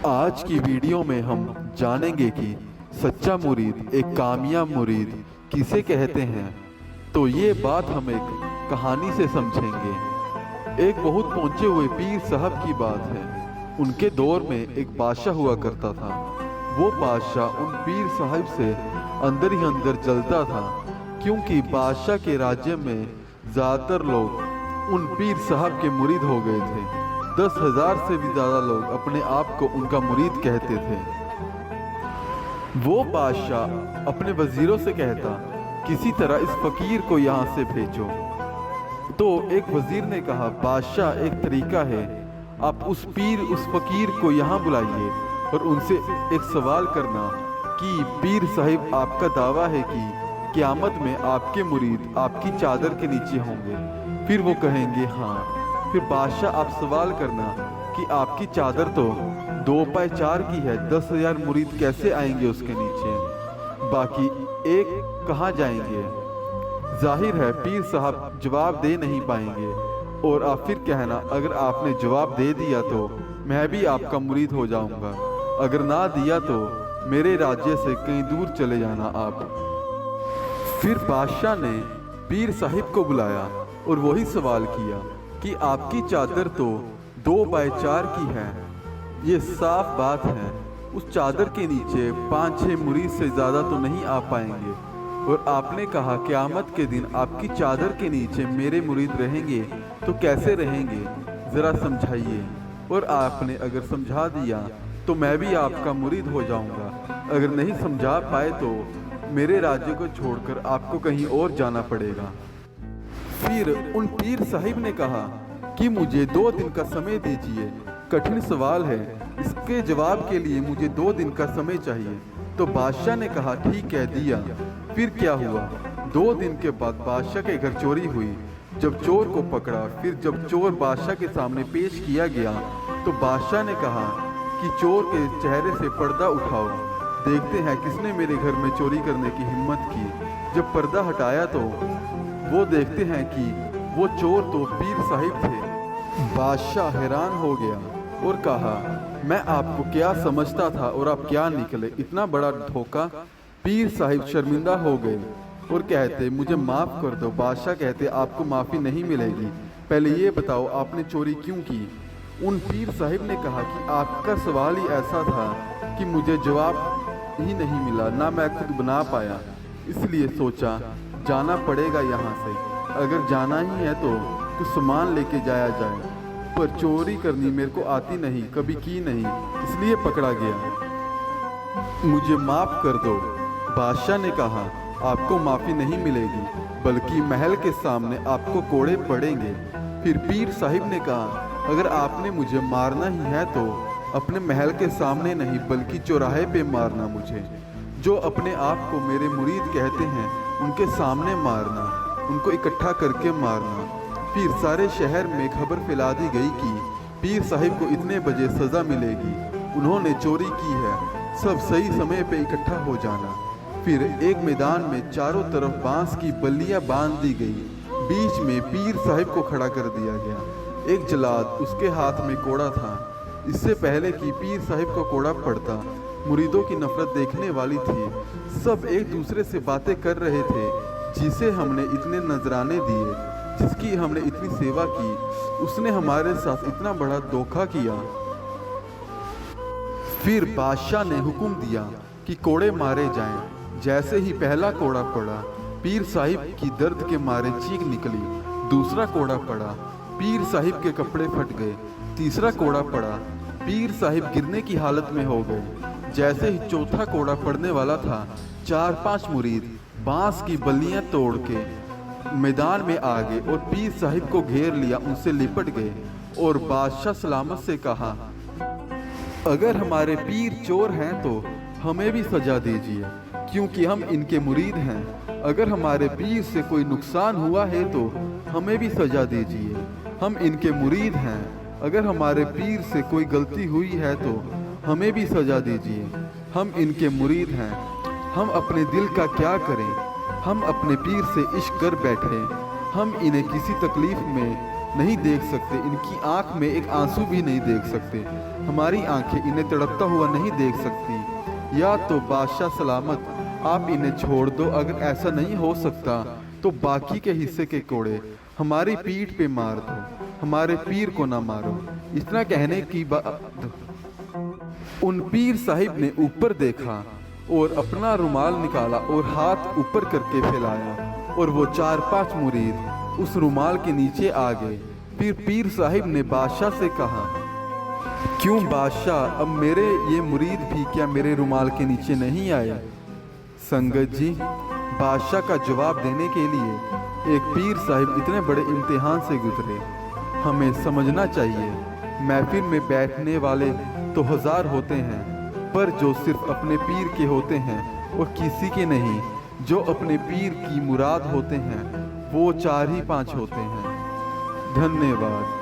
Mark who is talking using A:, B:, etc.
A: आज की वीडियो में हम जानेंगे कि सच्चा मुरीद एक कामयाब मुरीद किसे कहते हैं। तो ये बात हम एक कहानी से समझेंगे। एक बहुत पहुंचे हुए पीर साहब की बात है। उनके दौर में एक बादशाह हुआ करता था। वो बादशाह उन पीर साहब से अंदर ही अंदर जलता था, क्योंकि बादशाह के राज्य में ज़्यादातर लोग उन पीर साहब के मुरीद हो गए थे। 10,000 से भी ज़्यादा लोग अपने आप को उनका मुरीद कहते थे। वो बादशाह अपने वजीरों से कहता, किसी तरह इस फकीर को यहाँ से भेजो। तो एक वजीर ने कहा, बादशाह एक तरीका है, आप उस फकीर को यहाँ बुलाइए और उनसे एक सवाल करना कि पीर साहिब आपका दावा है कि क़यामत में आपके मुरीद आपकी चादर के नीचे होंगे। फिर वो कहेंगे हाँ। फिर बादशाह आप सवाल करना कि आपकी चादर तो 2 बाय 4 की है, 10,000 मुरीद कैसे आएंगे उसके नीचे, बाकी एक कहाँ जाएंगे। जाहिर है पीर साहब जवाब दे नहीं पाएंगे। और आप फिर कहना, अगर आपने जवाब दे दिया तो मैं भी आपका मुरीद हो जाऊंगा, अगर ना दिया तो मेरे राज्य से कहीं दूर चले जाना आप। फिर बादशाह ने पीर साहिब को बुलाया और वही सवाल किया कि आपकी चादर तो 2 बाय 4 की है, ये साफ बात है उस चादर के नीचे 5-6 मुरीद से ज़्यादा तो नहीं आ पाएंगे। और आपने कहा क़यामत के दिन आपकी चादर के नीचे मेरे मुरीद रहेंगे, तो कैसे रहेंगे, ज़रा समझाइए। और आपने अगर समझा दिया तो मैं भी आपका मुरीद हो जाऊंगा, अगर नहीं समझा पाए तो मेरे राज्य को छोड़कर आपको कहीं और जाना पड़ेगा। फिर उन पीर साहिब ने कहा कि मुझे 2 दिन का समय दीजिए, कठिन सवाल है, इसके जवाब के लिए मुझे 2 दिन का समय चाहिए। तो बादशाह ने कहा ठीक है, दिया। फिर क्या हुआ, 2 दिन के बाद बादशाह के घर चोरी हुई। जब चोर को पकड़ा, फिर जब चोर बादशाह के सामने पेश किया गया तो बादशाह ने कहा कि चोर के चेहरे से पर्दा उठाओ, देखते हैं किसने मेरे घर में चोरी करने की हिम्मत की। जब पर्दा हटाया तो वो देखते हैं कि वो चोर तो पीर साहिब थे। बादशाह हैरान हो गया और कहा, मैं आपको क्या समझता था और आप क्या निकले, इतना बड़ा धोखा। पीर साहिब शर्मिंदा हो गए और कहते, मुझे माफ़ कर दो। बादशाह कहते, आपको माफ़ी नहीं मिलेगी, पहले ये बताओ आपने चोरी क्यों की। उन पीर साहिब ने कहा कि आपका सवाल ही ऐसा था कि मुझे जवाब ही नहीं मिला, ना मैं खुद बना पाया, इसलिए सोचा जाना पड़ेगा यहाँ से। अगर जाना ही है तो सामान लेके जाया जाए, पर चोरी करनी मेरे को आती नहीं, कभी की नहीं, इसलिए पकड़ा गया, मुझे माफ़ कर दो। बादशाह ने कहा, आपको माफ़ी नहीं मिलेगी, बल्कि महल के सामने आपको कोड़े पड़ेंगे। फिर पीर साहिब ने कहा, अगर आपने मुझे मारना ही है तो अपने महल के सामने नहीं, बल्कि चौराहे पे मारना मुझे। जो अपने आप को मेरे मुरीद कहते हैं उनके सामने मारना, उनको इकट्ठा करके मारना। फिर सारे शहर में खबर फैला दी गई कि पीर साहिब को इतने बजे सज़ा मिलेगी, उन्होंने चोरी की है, सब सही समय पे इकट्ठा हो जाना। फिर एक मैदान में चारों तरफ बांस की बल्लियां बांध दी गई, बीच में पीर साहिब को खड़ा कर दिया गया। एक जलाद, उसके हाथ में कोड़ा था। इससे पहले कि पीर साहिब को कोड़ा पड़ता, मुरीदों की नफरत देखने वाली थी। सब एक दूसरे से बातें कर रहे थे, जिसे हमने इतने नजराने दिए, जिसकी हमने इतनी सेवा की, उसने हमारे साथ इतना बड़ा धोखा किया। फिर बादशाह ने हुक्म दिया कि कोड़े मारे जाएं। जैसे ही पहला कोड़ा पड़ा, पीर साहिब की दर्द के मारे चीख निकली। दूसरा कोड़ा पड़ा, पीर साहिब के कपड़े फट गए। तीसरा कोड़ा पड़ा, पीर साहिब गिरने की हालत में हो गए। जैसे ही चौथा कोड़ा पड़ने वाला था, 4-5 मुरीद बांस की बल्लियां तोड़ के मैदान में आ गए और पीर साहिब को घेर लिया, उनसे लिपट गए। और बादशाह सलामत से कहा, अगर हमारे पीर चोर हैं तो हमें भी सजा दीजिए, क्योंकि हम इनके मुरीद हैं। अगर हमारे पीर से कोई नुकसान हुआ है तो हमें भी सजा दीजिए, हम इनके मुरीद हैं। अगर हमारे पीर से कोई गलती हुई है तो हमें भी सजा दीजिए, हम इनके मुरीद हैं। हम अपने दिल का क्या करें, हम अपने पीर से इश्क कर बैठे, हम इन्हें किसी तकलीफ में नहीं देख सकते, इनकी आंख में एक आंसू भी नहीं देख सकते, हमारी आंखें इन्हें तड़पता हुआ नहीं देख सकती। या तो बादशाह सलामत आप इन्हें छोड़ दो, अगर ऐसा नहीं हो सकता तो बाकी के हिस्से के कोड़े हमारी पीठ पे मार दो, हमारे पीर को ना मारो। इतना कहने की बाद उन पीर साहिब ने ऊपर देखा और अपना रुमाल निकाला और हाथ ऊपर करके फैलाया और वो 4-5 मुरीद उस रुमाल के नीचे आ गए। फिर पीर साहिब ने बादशाह से कहा, क्यों बादशाह, अब मेरे ये मुरीद भी क्या मेरे रुमाल के नीचे नहीं आए? संगत जी, बादशाह का जवाब देने के लिए एक पीर साहिब इतने बड़े इम्तिहान से गुजरे। हमें समझना चाहिए, महफिल में बैठने वाले तो 1000 होते हैं, पर जो सिर्फ अपने पीर के होते हैं और किसी के नहीं, जो अपने पीर की मुराद होते हैं वो 4 ही 5 होते हैं। धन्यवाद।